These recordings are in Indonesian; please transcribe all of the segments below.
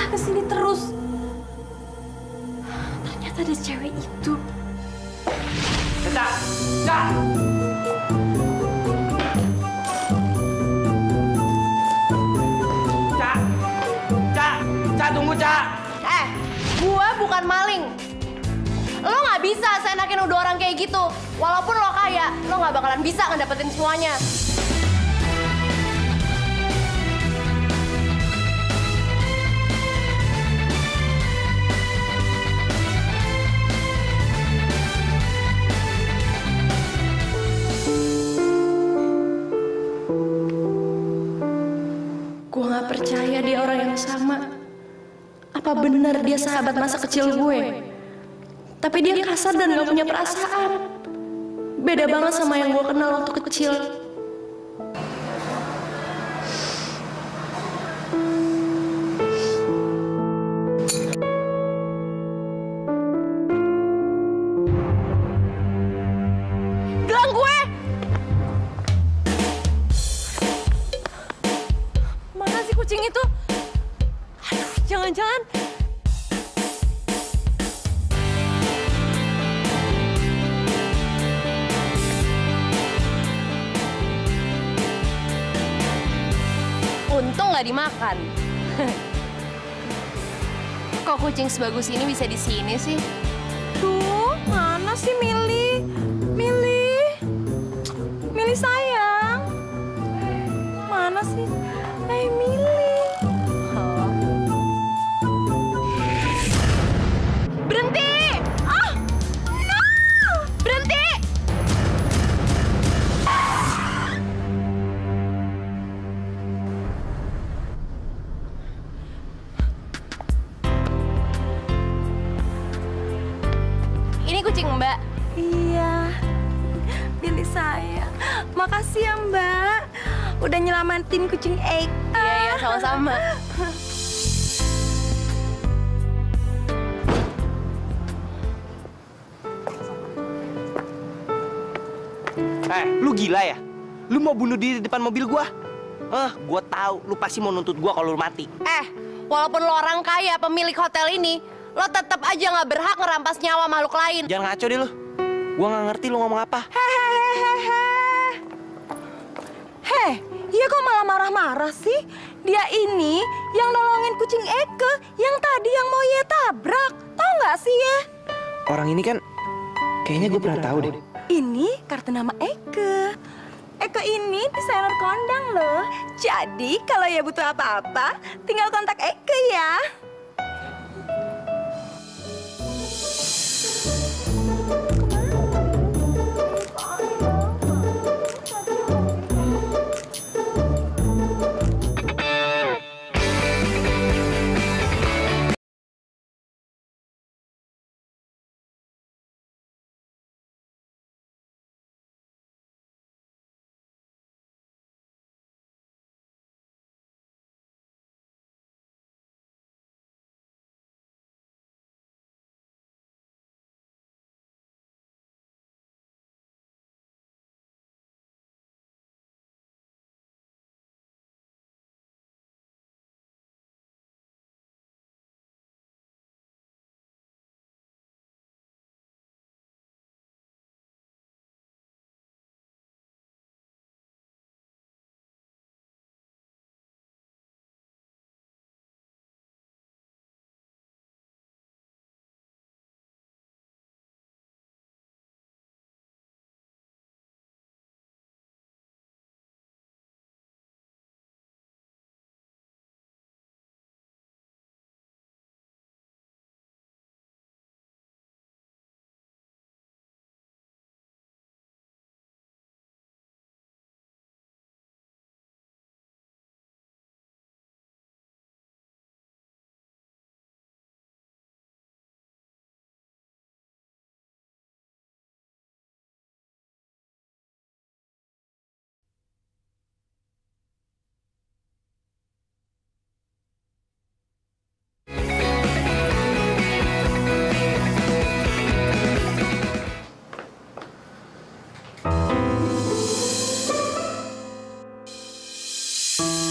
kesini terus? Ternyata ada cewek itu. Ca! Ca! Ca! Ca! Ca, tunggu, Ca! Gue bukan maling. Lo nggak bisa seenakin nuduh orang kayak gitu. Walaupun lo kaya, lo nggak bakalan bisa ngedapetin semuanya. Gue nggak percaya dia orang yang sama. Apa benar dia sahabat masa kecil gue? Tapi dia kasar dan gak punya perasaan. Beda banget sama yang gue kenal waktu kecil. Gelang gue! Mana sih kucing itu? Aduh, jangan-jangan. Untung nggak dimakan. Kok kucing sebagus ini bisa di sini sih? Tuh, mana sih Mili? Mili sayang. Mana sih? Mili. Berhenti! Ah! No! Berhenti! Ini kucing Mbak. Iya, Billy sayang. Makasih ya Mbak, udah nyelamatin kucing Eka. Iya, sama-sama. Lu gila ya? Lu mau bunuh diri di depan mobil gua? Gua tahu lu pasti mau nuntut gua kalau lu mati. Walaupun lo orang kaya, pemilik hotel ini, lo tetap aja nggak berhak ngerampas nyawa makhluk lain. Jangan ngaco deh lu. Gua nggak ngerti lu ngomong apa. Iya kok malah marah-marah sih? Dia ini yang nolongin kucing Eke yang tadi yang mau ye tabrak. Tahu nggak sih ya? Orang ini kan kayaknya gue pernah tahu deh. Ini kartu nama Eke. Eke ini desainer kondang loh. Jadi kalau ya butuh apa-apa, tinggal kontak Eke ya.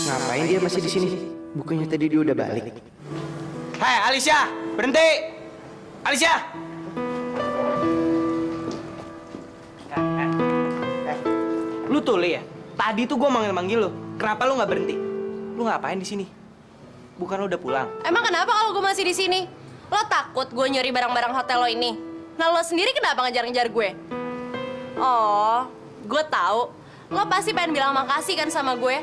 Ngapain dia masih di sini? Bukannya tadi dia udah balik. Hei, Alicia, berhenti! Alicia! Lu tuh, Li ya? Tadi tuh gue manggil-manggil lu. Kenapa lu nggak berhenti? Lu ngapain di sini? Bukan lu udah pulang? Emang kenapa kalau gue masih di sini? Lo takut gue nyuri barang-barang hotel lo ini? Nah, lo sendiri kenapa ngejar-ngejar gue? Oh, gue tahu. Lo pasti pengen bilang makasih kan sama gue?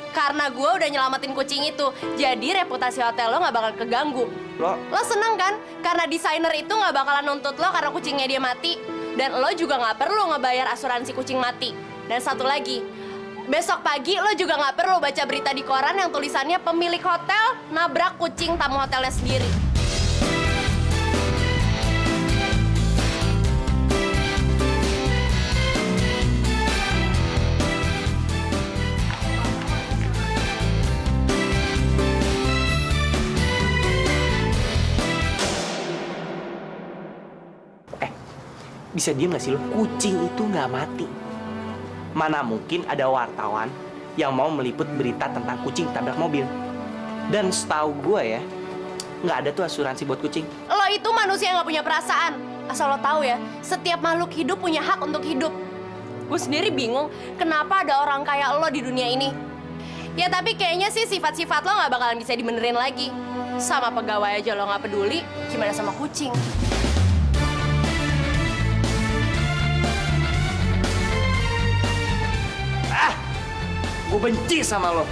Karena gue udah nyelamatin kucing itu, jadi reputasi hotel lo nggak bakal keganggu. Lo seneng kan? Karena desainer itu nggak bakalan nuntut lo karena kucingnya dia mati. Dan lo juga nggak perlu ngebayar asuransi kucing mati. Dan satu lagi, besok pagi lo juga nggak perlu baca berita di koran yang tulisannya pemilik hotel nabrak kucing tamu hotelnya sendiri. Bisa diem gak sih lo? Kucing itu nggak mati. Mana mungkin ada wartawan yang mau meliput berita tentang kucing tabrak mobil. Dan setahu gue ya, nggak ada tuh asuransi buat kucing. Lo itu manusia yang nggak punya perasaan. Asal lo tahu ya, setiap makhluk hidup punya hak untuk hidup. Gue sendiri bingung kenapa ada orang kayak lo di dunia ini. Ya tapi kayaknya sih sifat-sifat lo nggak bakalan bisa dibenerin lagi. Sama pegawai aja lo nggak peduli, gimana sama kucing? Gue benci sama lo.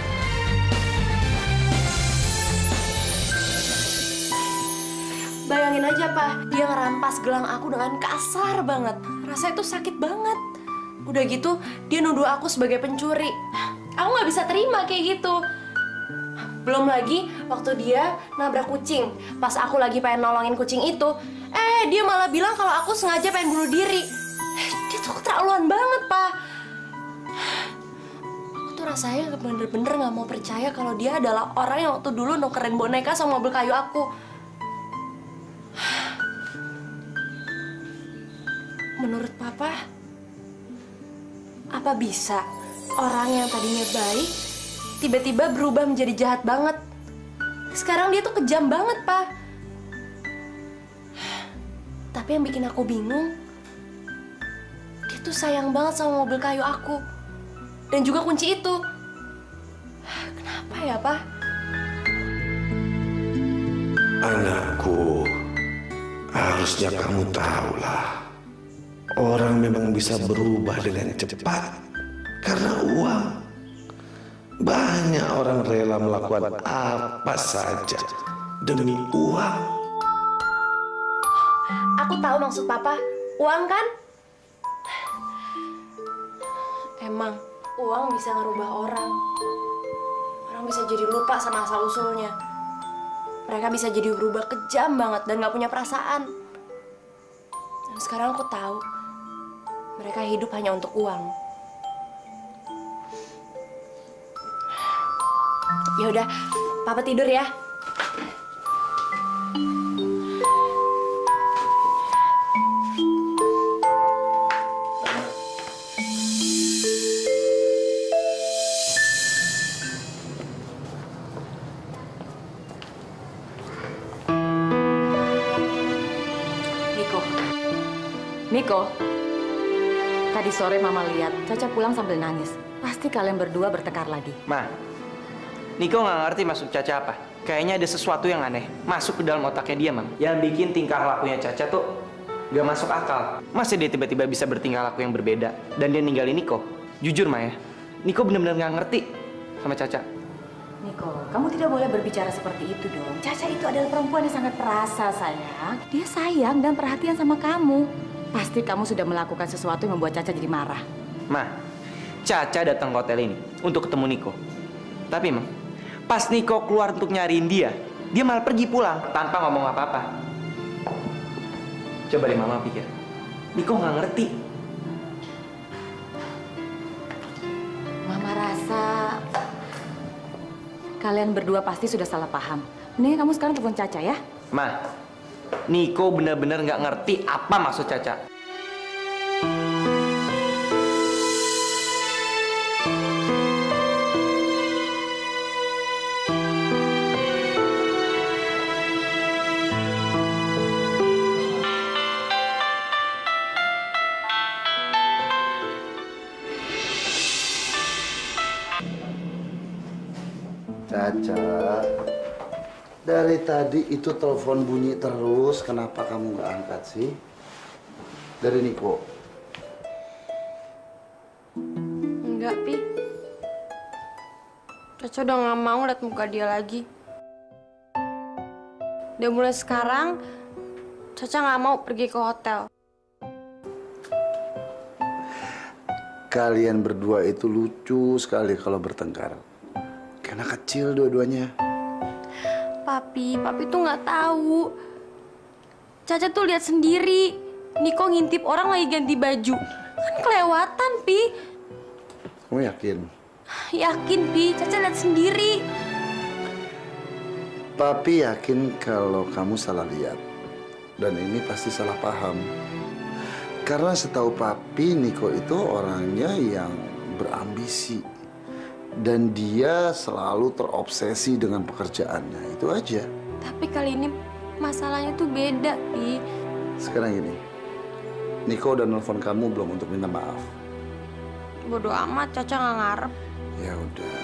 Bayangin aja, Pak, dia ngerampas gelang aku dengan kasar banget. Rasanya itu sakit banget. Udah gitu, dia nuduh aku sebagai pencuri. Aku nggak bisa terima kayak gitu. Belum lagi waktu dia nabrak kucing. Pas aku lagi pengen nolongin kucing itu, dia malah bilang kalau aku sengaja pengen bunuh diri. Dia tuh keterlaluan banget, Pak. Rasanya bener-bener nggak mau percaya kalau dia adalah orang yang waktu dulu nukerin boneka sama mobil kayu aku. Menurut Papa, apa bisa orang yang tadinya baik tiba-tiba berubah menjadi jahat banget? Sekarang dia tuh kejam banget, Pak. Tapi yang bikin aku bingung, dia tuh sayang banget sama mobil kayu aku. Dan juga kunci itu. Kenapa ya, Pak? Anakku, harusnya kamu tahulah. Orang memang bisa berubah dengan cepat karena uang. Banyak orang rela melakukan apa saja demi uang. Aku tahu maksud Papa. Uang kan? Emang uang bisa ngerubah orang. Orang bisa jadi lupa sama asal-usulnya. Mereka bisa jadi berubah kejam banget dan gak punya perasaan. Dan sekarang aku tahu, mereka hidup hanya untuk uang. Ya udah, Papa tidur ya. Niko, tadi sore Mama lihat Caca pulang sambil nangis. Pasti kalian berdua bertengkar lagi. Ma, Niko nggak ngerti maksud Caca apa. Kayaknya ada sesuatu yang aneh masuk ke dalam otaknya dia, Mam. Yang bikin tingkah lakunya Caca tuh gak masuk akal. Masa dia tiba-tiba bisa bertingkah laku yang berbeda dan dia ninggalin Niko? Jujur, Ma ya, Niko benar-benar nggak ngerti sama Caca. Niko, kamu tidak boleh berbicara seperti itu dong. Caca itu adalah perempuan yang sangat perasa, sayang. Dia sayang dan perhatian sama kamu. Pasti kamu sudah melakukan sesuatu yang membuat Caca jadi marah. Ma, Caca datang ke hotel ini untuk ketemu Niko. Tapi, Mam, pas Niko keluar untuk nyariin dia malah pergi pulang tanpa ngomong apa-apa. Coba deh Mama pikir, Niko nggak ngerti. Mama rasa kalian berdua pasti sudah salah paham. Mendingan kamu sekarang telepon Caca ya. Ma, Niko benar-benar nggak ngerti apa maksud Caca. Caca, dari tadi itu telepon bunyi terus, kenapa kamu nggak angkat sih? Dari Niko. Enggak, Pi. Caca udah gak mau liat muka dia lagi. Dan mulai sekarang, Caca gak mau pergi ke hotel. Kalian berdua itu lucu sekali kalau bertengkar. Karena kecil dua-duanya. Papi tuh nggak tahu. Caca tuh lihat sendiri. Niko ngintip orang lagi ganti baju. Kan kelewatan, Pi. Kamu yakin? Yakin, Pi. Caca lihat sendiri. Papi yakin kalau kamu salah lihat. Dan ini pasti salah paham. Karena setahu Papi, Niko itu orangnya yang berambisi. Dan dia selalu terobsesi dengan pekerjaannya. Itu aja. Tapi kali ini masalahnya tuh beda, Pi. Sekarang gini. Niko udah nelfon kamu belum untuk minta maaf? Bodoh amat, Caca nggak ngarep. Ya udah.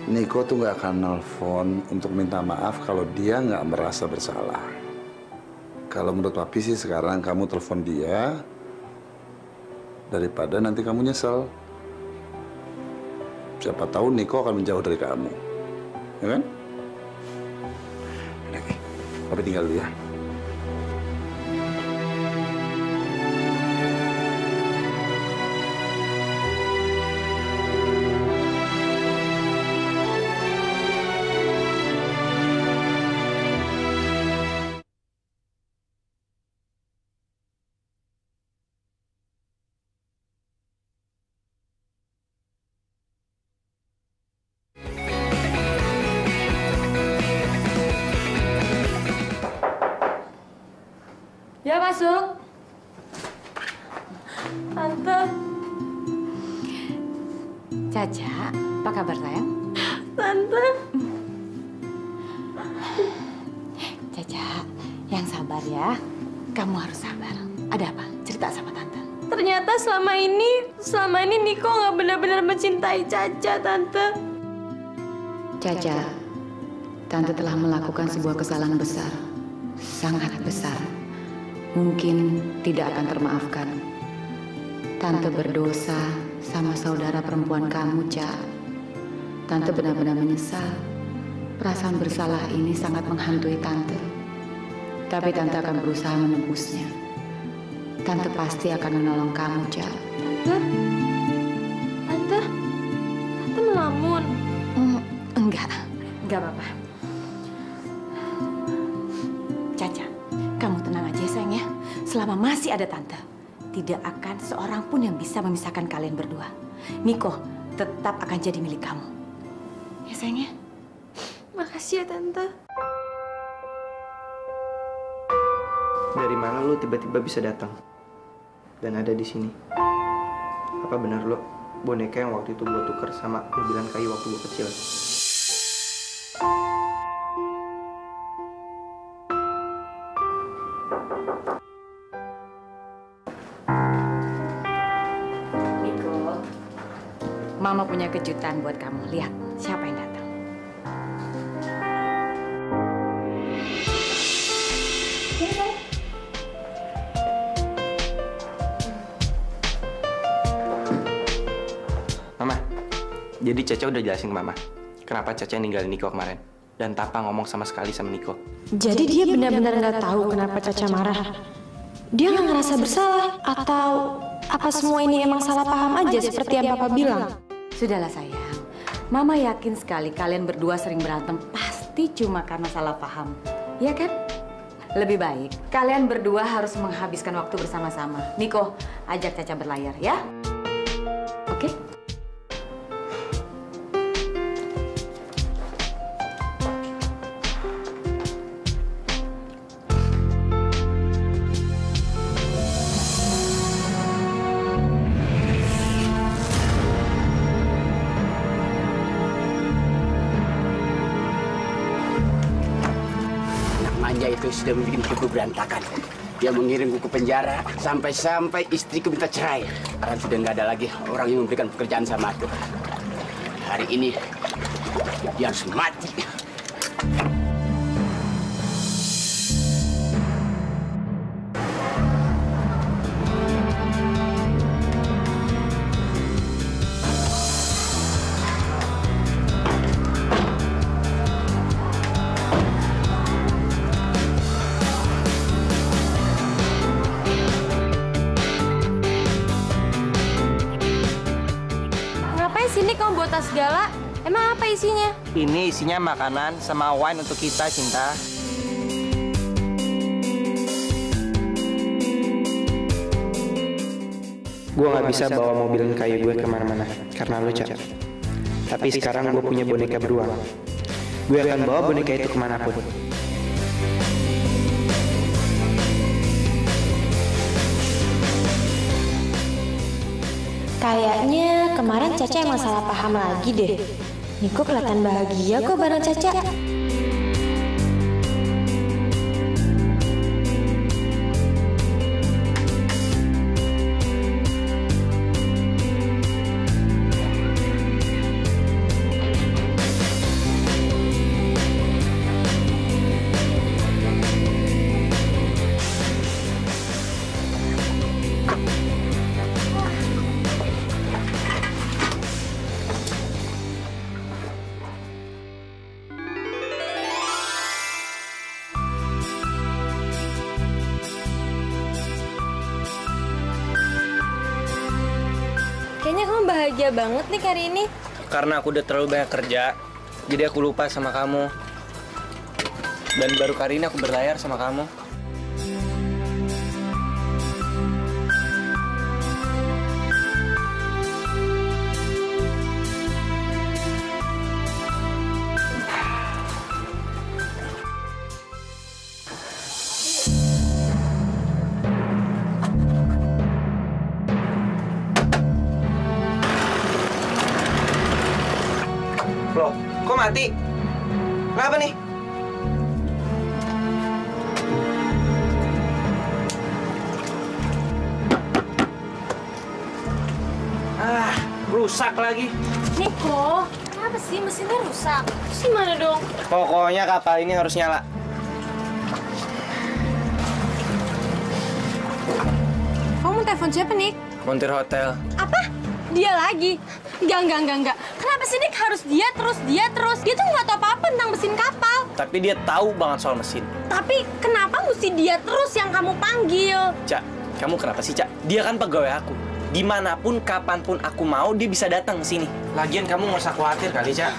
Niko tuh nggak akan nelfon untuk minta maaf kalau dia nggak merasa bersalah. Kalau menurut Papi sih sekarang kamu telepon dia daripada nanti kamu nyesel. Siapa tahu Niko akan menjauh dari kamu, ya kan? Oke, Papi tinggal dulu ya. Ya, masuk. Tante. Caca, apa kabar sayang? Tante. Caca, yang sabar ya. Kamu harus sabar. Ada apa? Cerita sama Tante. Ternyata selama ini Niko nggak benar-benar mencintai Caca, Tante. Caca, Tante telah melakukan sebuah kesalahan besar. Sangat besar. Mungkin tidak akan termaafkan. Tante berdosa sama saudara perempuan kamu, Ca. Tante benar-benar menyesal. Perasaan bersalah ini sangat menghantui Tante. Tapi Tante akan berusaha menebusnya. Tante pasti akan menolong kamu, Ca. Tante melamun. Enggak apa-apa. Caca, kamu tenang aja sayang ya. Selama masih ada Tante, tidak akan seorang pun yang bisa memisahkan kalian berdua. Niko tetap akan jadi milik kamu. Ya sayang ya. Makasih ya, Tante. Dari mana lu tiba-tiba bisa datang dan ada di sini? Apa benar lo boneka yang waktu itu gue tukar sama mobilan kayu waktu gue kecil? Niko, Mama punya kejutan buat kamu. Lihat siapa yang datang. Mama, jadi Caca udah jelasin ke Mama kenapa Caca ninggalin Niko kemarin dan tanpa ngomong sama sekali sama Niko. Jadi dia benar-benar nggak tahu kenapa Caca marah. Dia nggak ngerasa bersalah atau apa semua ini emang salah paham aja seperti yang Papa bilang? Sudahlah sayang. Mama yakin sekali kalian berdua sering berantem pasti cuma karena salah paham. Ya kan? Lebih baik kalian berdua harus menghabiskan waktu bersama-sama. Niko, ajak Caca berlayar ya. Oke? Manja itu sudah membuat hidupku berantakan. Dia mengirimku ke penjara sampai istriku minta cerai. Karena sudah nggak ada lagi orang yang memberikan pekerjaan sama aku. Hari ini Dia harus mati. Ngapain sini kamu bawa tas segala? Emang apa isinya? Ini isinya makanan sama wine untuk kita, Cinta. Gue nggak bisa bawa mobil kayu gue kemana-mana karena lu, Cak. Tapi sekarang gue punya boneka beruang. Gue akan bawa boneka itu kemanapun. Kayaknya kemarin Caca emang salah paham lagi deh. Niko kelihatan bahagia kok bareng Caca. Kayaknya kamu bahagia banget nih hari ini. Karena aku udah terlalu banyak kerja, jadi aku lupa sama kamu. Dan baru kali ini aku berlayar sama kamu. Loh, kok mati? Kenapa nih? Rusak lagi. Niko, kenapa sih mesinnya rusak? Terus gimana dong? Pokoknya kapal ini harus nyala. Kamu mau telepon siapa, Nik? Montir hotel. Apa? Dia lagi? Enggak. Kenapa sih, Nik? Harus dia terus? Dia tuh nggak tahu apa-apa tentang mesin kapal. Tapi dia tahu banget soal mesin. Tapi kenapa mesti dia terus yang kamu panggil? Cak, kamu kenapa sih, Cak? Dia kan pegawai aku. Dimanapun, kapanpun aku mau, dia bisa datang ke sini. Lagian kamu nggak usah khawatir kali, Cak.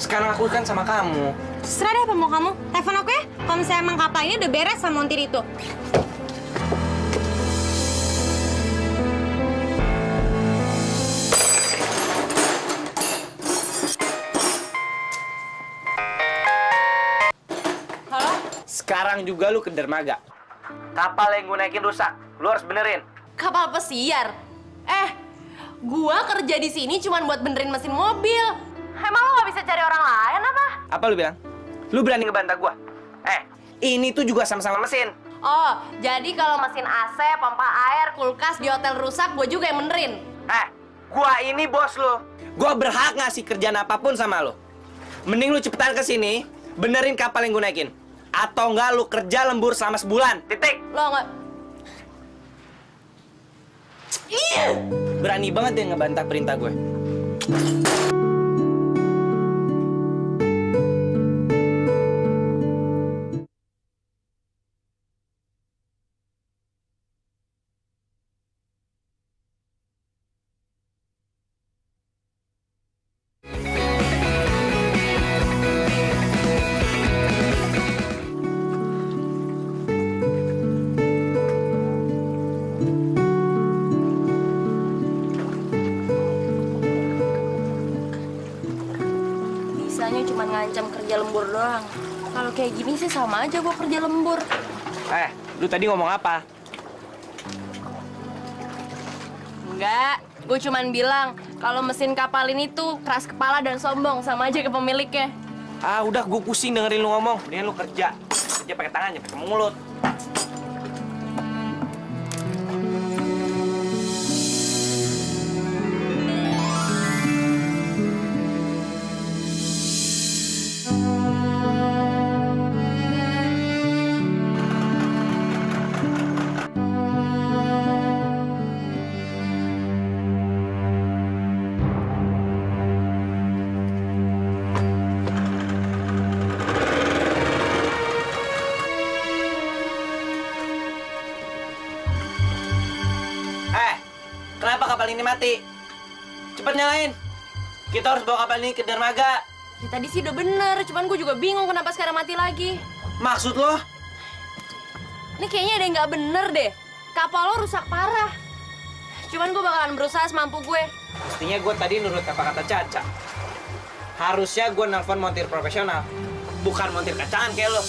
Sekarang aku kan sama kamu. Terserah deh apa mau kamu. Telepon aku ya. Kalau misalnya emang kapal ini udah beres sama montir itu. Halo? Sekarang juga lu ke dermaga. Kapal yang gue naikin rusak. Lu harus benerin. Kapal pesiar? Gua kerja di sini cuma buat benerin mesin mobil. Emang lo nggak bisa cari orang lain apa? Apa lu bilang? Lu berani ngebantah gua? Ini tuh juga sama-sama mesin. Oh, jadi kalau mesin AC, pompa air, kulkas di hotel rusak, gua juga yang benerin. Gua ini bos lu. Gua berhak ngasih kerjaan apapun sama lu. Mending lu cepetan ke sini, benerin kapal yang gue naikin. Atau enggak lu kerja lembur selama sebulan. Titik. Lo nggak... Berani banget dia ngebantah perintah gue. Bisanya cuma ngancam kerja lembur doang. Kalau kayak gini sih sama aja gua kerja lembur. Lu tadi ngomong apa? Enggak, gue cuman bilang kalau mesin kapal ini tuh keras kepala dan sombong, sama aja ke pemiliknya. Udah gue pusing dengerin lu ngomong. Mendingan lu kerja. Kerja pakai tangan, jangan pakai mulut. kapal ini mati. Cepet nyalain. Kita harus bawa kapal ini ke dermaga. Ya, tadi sih udah bener, cuman gue juga bingung kenapa sekarang mati lagi. Maksud lo? Ini kayaknya ada yang nggak bener deh. Kapal lo rusak parah. Cuman gue bakalan berusaha semampu gue. Mestinya gue tadi nurut kata-kata Caca. Harusnya gue nelfon montir profesional, bukan montir kacangan kayak lo.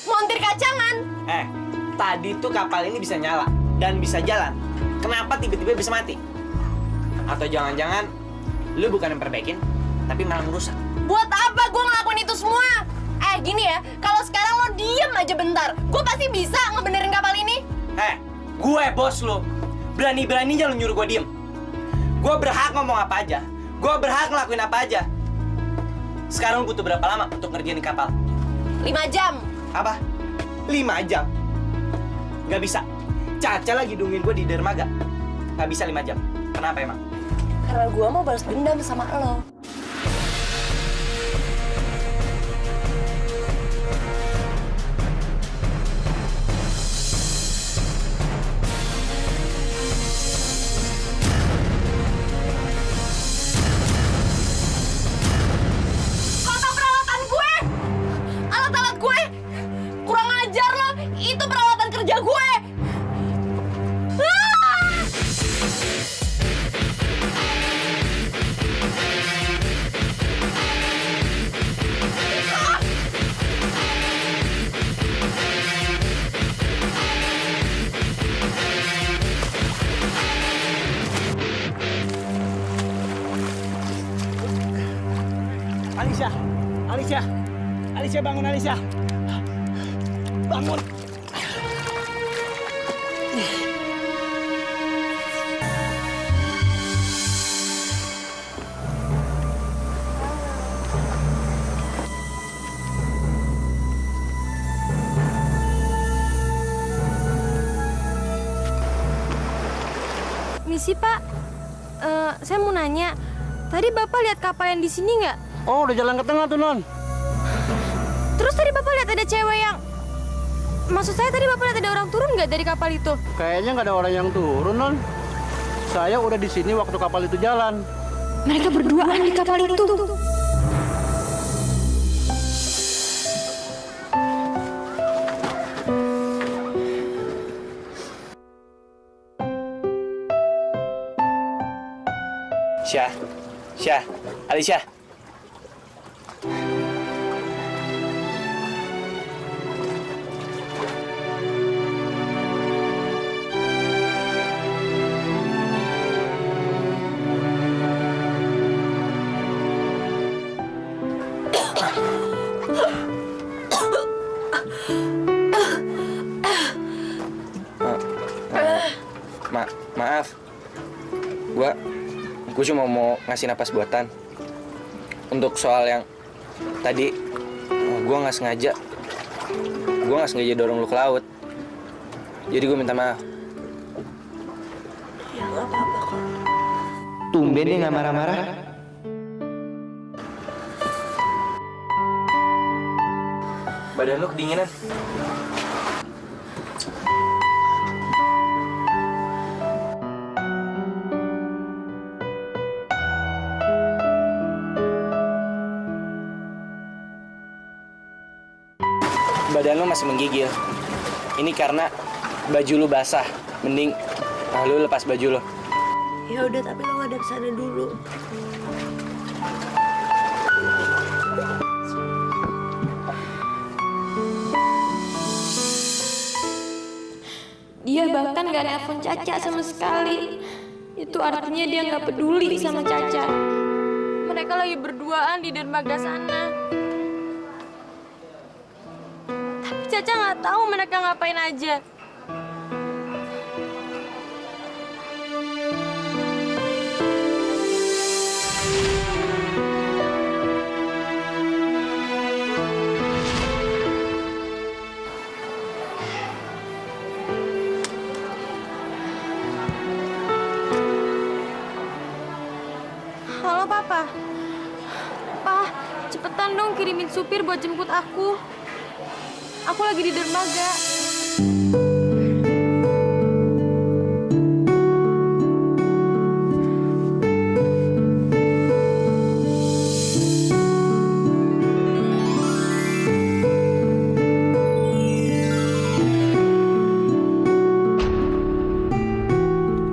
Montir kacangan? Tadi tuh kapal ini bisa nyala dan bisa jalan. Kenapa tiba-tiba bisa mati? Atau jangan-jangan lu bukan yang perbaikin, tapi malah merusak? Buat apa gue ngelakuin itu semua? Gini ya, kalau sekarang lo diem aja bentar, gue pasti bisa ngebenerin kapal ini. Gue bos lo. Berani-beraninya lu nyuruh gue diem. Gue berhak ngomong apa aja. Gue berhak ngelakuin apa aja. Sekarang lu butuh berapa lama untuk ngerjain kapal? 5 jam. Apa? 5 jam? Gak bisa. Caca lagi dungin gue di dermaga. Gak bisa 5 jam. Kenapa emang? Karena gue mau balas dendam sama lo. Alicia, bangun Alicia. Bangun. Misi Pak, saya mau nanya, tadi Bapak lihat kapal yang di sini nggak? Oh, udah jalan ke tengah tuh, Non. Terus tadi Bapak lihat ada cewek yang... Maksud saya tadi Bapak lihat ada orang turun nggak dari kapal itu? Kayaknya nggak ada orang yang turun, Non. Saya udah di sini waktu kapal itu jalan. Mereka berduaan di kapal itu. Syah, Alicia. Maaf, gue cuma mau ngasih napas buatan. Untuk soal yang tadi, gue nggak sengaja dorong lu ke laut. Jadi gue minta maaf. Ya nggak apa-apa kok. Tumben dia nggak marah-marah. Badan lu kedinginan. Badan lo masih menggigil. Ini karena baju lo basah. Mending lo lepas baju lo. Ya udah, tapi lo ngadep sana dulu. Dia bahkan gak nelfon Caca sama sekali. Itu artinya dia gak peduli sama Caca. Mereka lagi berduaan di dermaga sana. Caca nggak tahu mereka ngapain aja. Halo, Papa. Pa, cepetan dong kirimin supir buat jemput aku. Aku lagi di dermaga.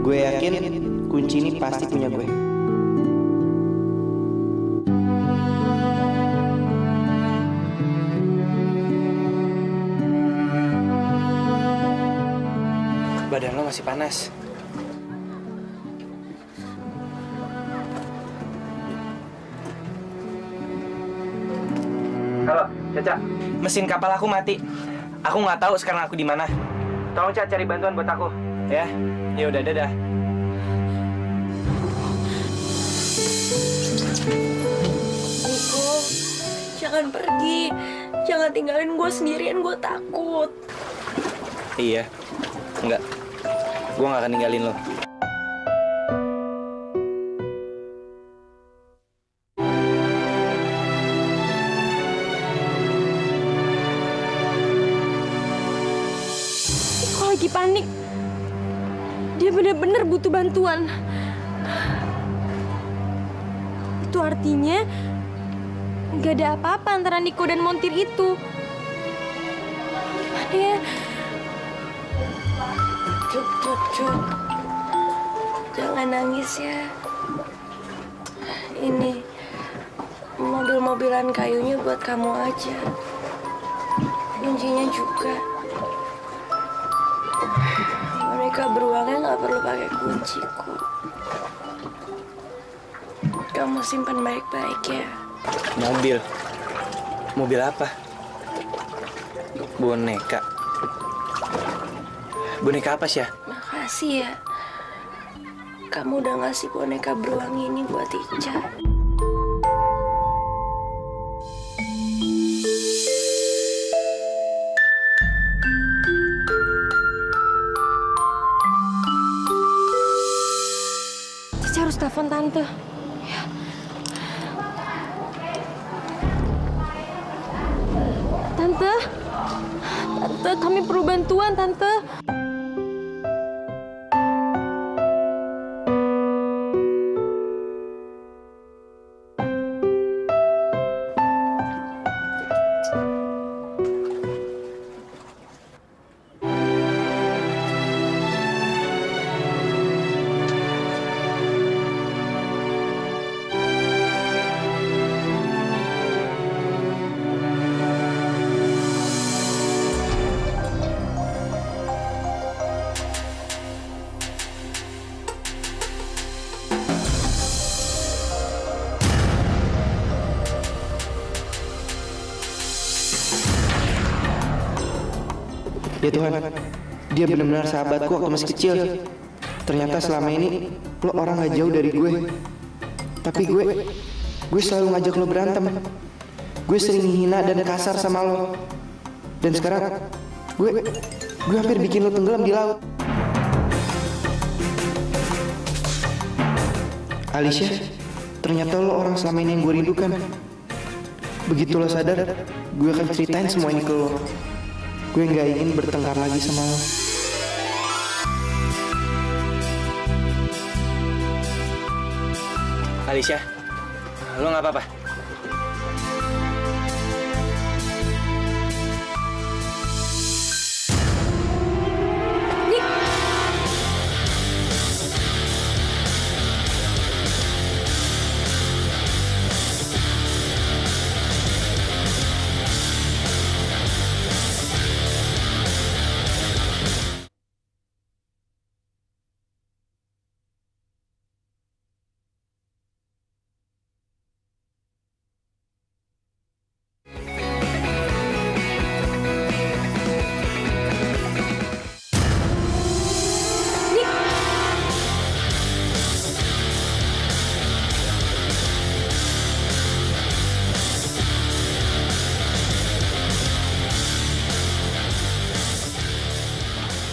Gue yakin kunci ini pasti punya gue. Badan lo masih panas. Halo, Caca. Mesin kapal aku mati. Aku nggak tahu sekarang aku di mana. Tolong Caca cari bantuan buat aku, ya. Ya udah, dadah. Niko, jangan pergi. Jangan tinggalin gue sendirian, gue takut. Iya, enggak. Gue nggak akan ninggalin lo. Niko lagi panik. Dia benar-benar butuh bantuan. Itu artinya nggak ada apa-apa antara Niko dan montir itu. Gimana ya? Cuk. Jangan nangis ya. Ini mobil-mobilan kayunya buat kamu aja. Kuncinya juga. Boneka beruangnya nggak perlu pakai kunci kok. Kamu simpan baik-baik ya. Mobil? Mobil apa? Boneka? Boneka apa sih ya? Makasih ya. Kamu udah ngasih boneka beruang ini buat Ica. Cica harus telepon tante. Ya. Tante, kami perlu bantuan, Tante. Ya Tuhan, dia benar-benar sahabatku waktu masih kecil. Ternyata selama ini lo orang gak jauh dari gue. Tapi gue selalu ngajak lo berantem. Gue sering hina dan kasar sama lo. Dan sekarang gue hampir bikin lo tenggelam di laut. Alicia, ternyata lo orang selama ini yang gue rindukan. Begitu lo sadar, gue akan ceritain semua ini ke lo. Gue nggak ingin bertengkar lagi sama lo. Alicia, lo nggak apa-apa?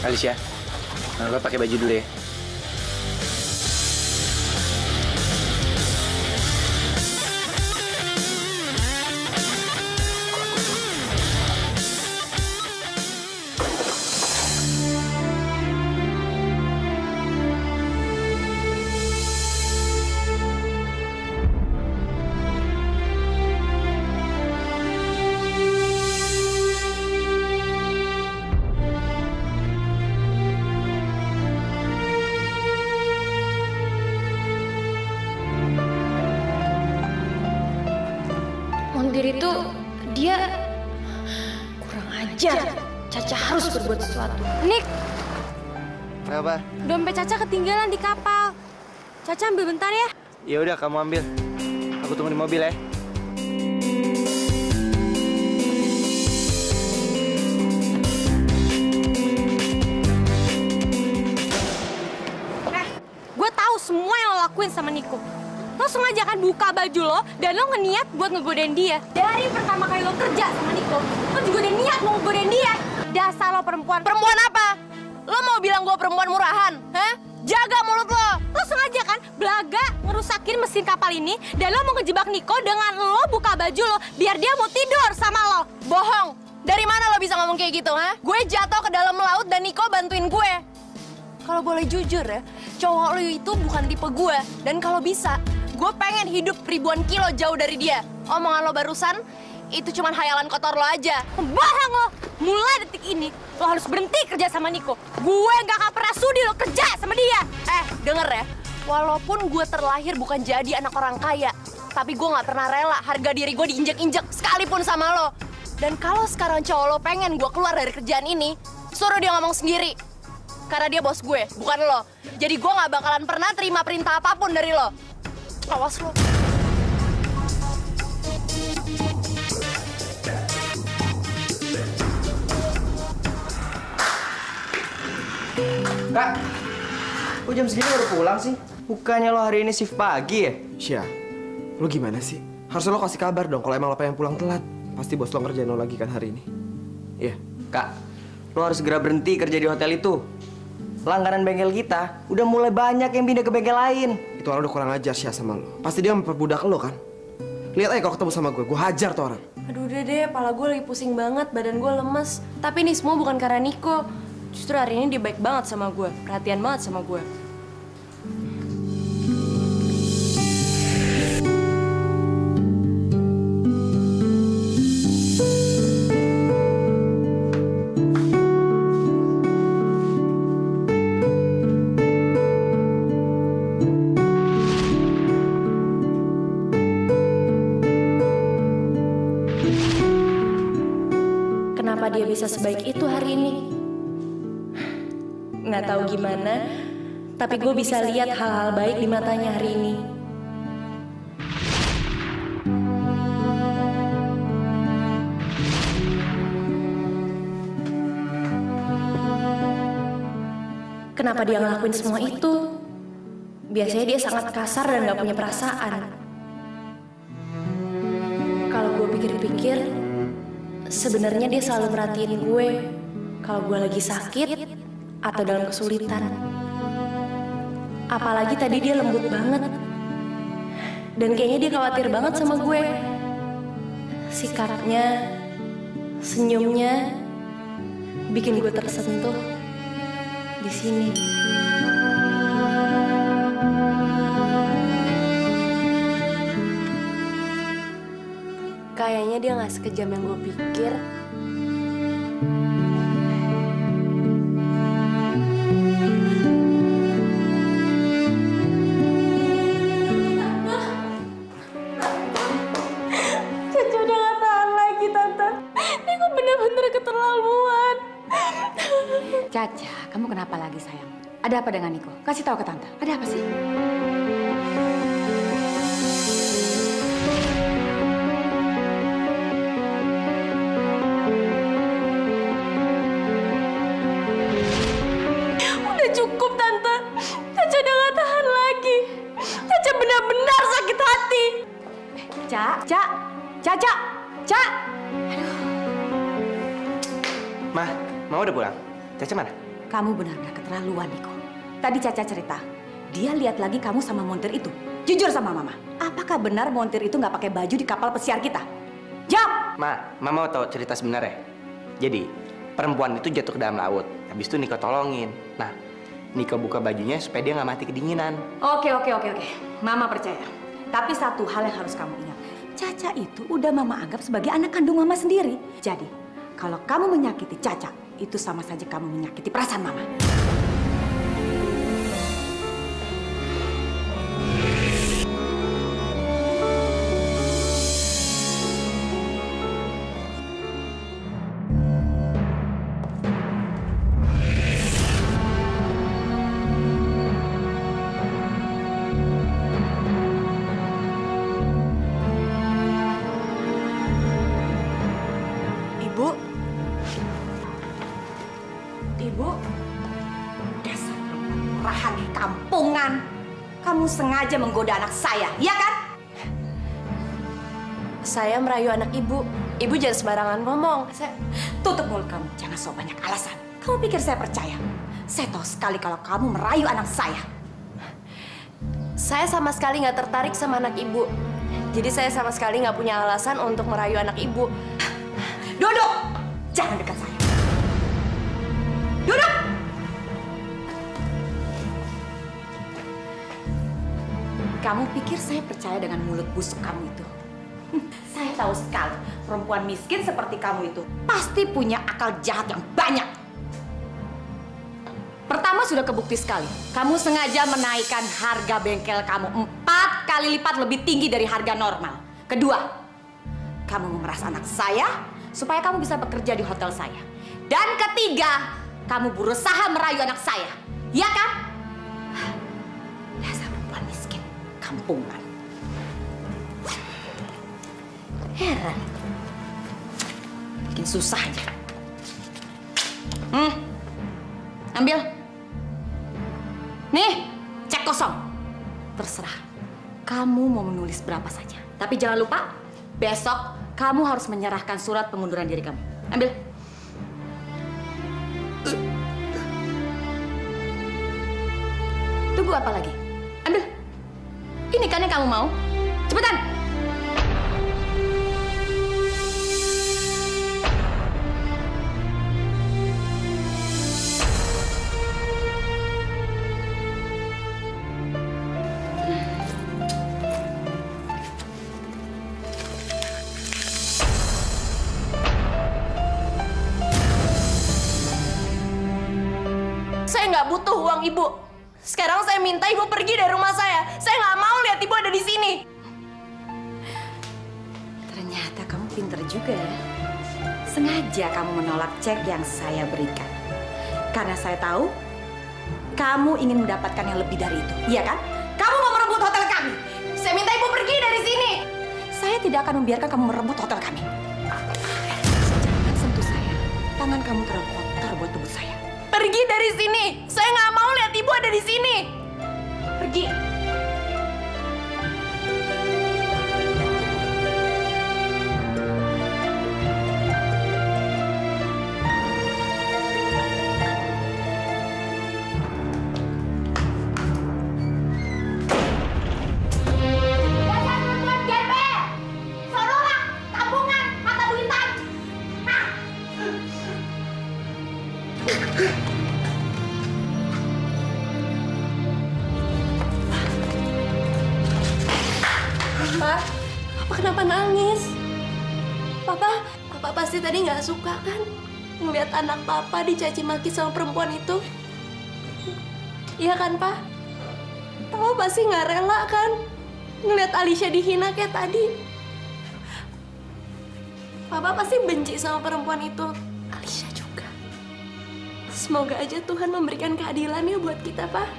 Alicia, lo pakai baju dulu ya. montir itu, dia kurang ajar. Caca harus berbuat sesuatu. Nik, Apa? dompet Caca ketinggalan di kapal. Caca ambil bentar ya. Ya udah, kamu ambil. Aku tunggu di mobil ya. Gue tahu semua yang lo lakuin sama Niko. Lo sengaja kan buka baju lo dan lo ngeniat buat ngegodain dia. Dari pertama kali lo kerja sama Niko, lo juga udah niat mau ngegodain dia. Dasar lo perempuan. Perempuan apa? Lo mau bilang gue perempuan murahan? Hah? Jaga mulut lo. Lo sengaja kan belaga ngerusakin mesin kapal ini dan lo mau ngejebak Niko dengan lo buka baju lo biar dia mau tidur sama lo. Bohong. Dari mana lo bisa ngomong kayak gitu, ha? Gue jatuh ke dalam laut dan Niko bantuin gue. Kalau boleh jujur ya, cowok lo itu bukan tipe gue. Dan kalau bisa, gue pengen hidup ribuan kilo jauh dari dia. Omongan lo barusan, itu cuma hayalan kotor lo aja. Bohong lo! Mulai detik ini, lo harus berhenti kerja sama Niko. Gue gak akan pernah sudi lo kerja sama dia. Denger ya, walaupun gue terlahir bukan jadi anak orang kaya, tapi gue gak pernah rela harga diri gue diinjek-injek sekalipun sama lo. Dan kalau sekarang cowok lo pengen gue keluar dari kerjaan ini, suruh dia ngomong sendiri. Karena dia bos gue, bukan lo. Jadi gue gak bakalan pernah terima perintah apapun dari lo. Awas lo. Kak, kok jam segini baru pulang sih? Bukannya lo hari ini shift pagi ya? Syah, lo gimana sih? Harusnya lo kasih kabar dong kalau emang lo pengen pulang telat. Pasti bos lo ngerjain lo lagi kan hari ini. Iya. Kak, lo harus segera berhenti kerja di hotel itu. Langganan bengkel kita udah mulai banyak yang pindah ke bengkel lain. Itu orang udah kurang ajar Syah sama lo. Pasti dia memperbudak lo kan? Lihat aja kalau ketemu sama gue hajar tuh orang. Aduh udah deh, kepala gue lagi pusing banget, badan gue lemes. Tapi ini semua bukan karena Niko. Justru hari ini dia baik banget sama gue, perhatian banget sama gue. Kenapa dia bisa sebaik itu hari ini? Nggak tahu gimana, tapi gue bisa lihat hal-hal baik di matanya hari ini. Kenapa dia ngelakuin semua itu? Biasanya dia sangat kasar dan nggak punya perasaan. Kalau gue pikir-pikir, sebenarnya dia selalu merhatiin gue kalau gue lagi sakit atau dalam kesulitan. Apalagi tadi dia lembut banget. Dan kayaknya dia khawatir banget sama gue. Sikapnya, senyumnya bikin gue tersentuh di sini. Kayaknya dia nggak sekejam yang gue pikir. Caca udah nggak tahan lagi, Tante. Ini bener-bener keterlaluan. Caca, kamu kenapa lagi sayang? Ada apa dengan Niko? Kasih tahu ke Tante. Ada apa sih? Udah cukup, Tante. Caca udah gak tahan lagi. Caca benar-benar sakit hati. Caca. Mama udah pulang. Caca mana? Kamu benar-benar keterlaluan, Niko. Tadi Caca cerita, dia lihat lagi kamu sama montir itu. Jujur sama Mama, apakah benar montir itu nggak pakai baju di kapal pesiar kita? Jawab! Mama mau tahu cerita sebenarnya. Jadi, perempuan itu jatuh ke dalam laut. Habis itu Niko tolongin. Nah, Niko buka bajunya supaya dia nggak mati kedinginan. Oke. Mama percaya. Tapi satu hal yang harus kamu ingat. Caca itu udah Mama anggap sebagai anak kandung Mama sendiri. Jadi, kalau kamu menyakiti Caca, itu sama saja kamu menyakiti perasaan Mama. kamu sengaja menggoda anak saya, iya kan? Saya merayu anak ibu. Ibu jangan sembarangan ngomong. Tutup mulut kamu, jangan sok banyak alasan. Kamu pikir saya percaya? Saya tahu sekali kalau kamu merayu anak saya. Saya sama sekali nggak tertarik sama anak ibu. Jadi saya sama sekali nggak punya alasan untuk merayu anak ibu. Duduk! Jangan dekat saya. Duduk! Kamu pikir saya percaya dengan mulut busuk kamu itu? Saya tahu sekali, perempuan miskin seperti kamu itu pasti punya akal jahat yang banyak. Pertama, sudah kebukti sekali. Kamu sengaja menaikkan harga bengkel kamu 4 kali lipat lebih tinggi dari harga normal. Kedua, kamu memeras anak saya supaya kamu bisa bekerja di hotel saya. Dan ketiga, kamu berusaha merayu anak saya. Iya kan? Dasar perempuan miskin, kampungan. Heran. Bikin susah aja. Ambil. Nih, cek kosong. Terserah. Kamu mau menulis berapa saja. Tapi jangan lupa, besok kamu harus menyerahkan surat pengunduran diri kamu. Ambil. Tunggu apa lagi? Ambil. Ini kan yang kamu mau. Cepetan. Saya nggak butuh uang ibu. Sekarang saya minta ibu pergi dari rumah saya. Saya nggak mau lihat ibu ada di sini. Ternyata kamu pinter juga ya. Sengaja kamu menolak cek yang saya berikan. Karena saya tahu kamu ingin mendapatkan yang lebih dari itu. Iya kan? Kamu mau merebut hotel kami. Saya minta ibu pergi dari sini. Saya tidak akan membiarkan kamu merebut hotel kami. Jangan sentuh saya. Tangan kamu terlalu kotor buat tubuh saya. Pergi dari sini. Saya nggak mau lihat ibu ada di sini. Pergi. Papa kenapa nangis? Papa pasti tadi nggak suka kan ngeliat anak Papa dicaci maki sama perempuan itu? Iya kan, Pak? Papa pasti nggak rela kan ngeliat Alicia dihina kayak tadi? Papa pasti benci sama perempuan itu. Alicia juga. Semoga aja Tuhan memberikan keadilan ya buat kita, Pak.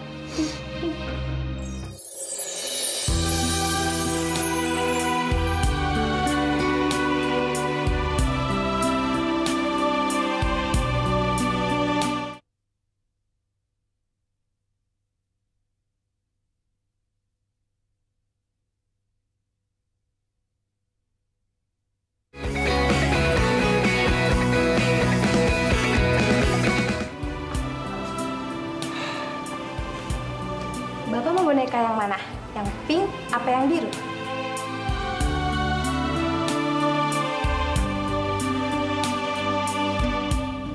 Bapak mau boneka yang mana? Yang pink apa yang biru?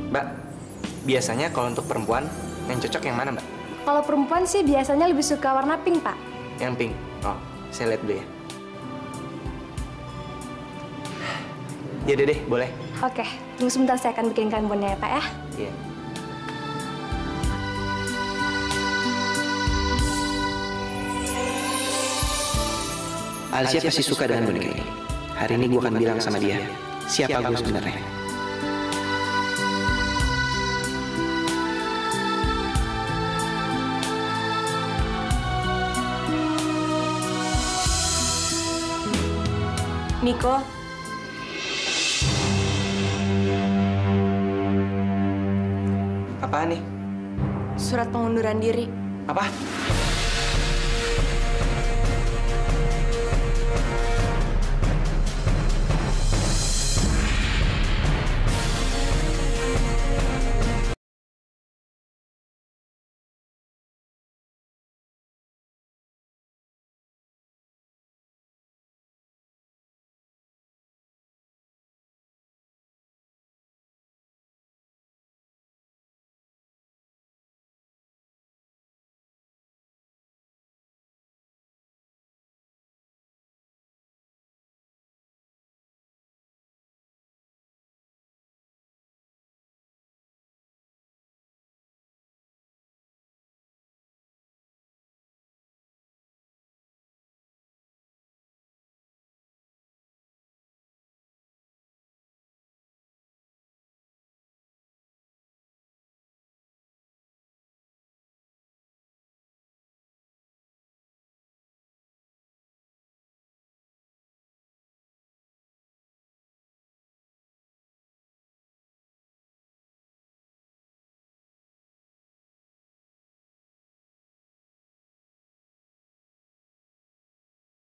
Mbak, biasanya kalau untuk perempuan yang cocok yang mana, Mbak? Kalau perempuan sih biasanya lebih suka warna pink, Pak. Yang pink. Oh, saya lihat dulu ya. Ya deh, boleh. Oke, tunggu sebentar saya akan bikinkan boneka ya, Pak ya. Iya. Alicia pasti suka dengan boneka ini. Hari ini gue akan bilang sama dia siapa gue sebenarnya. Niko. Apaan nih? Surat pengunduran diri. Apa?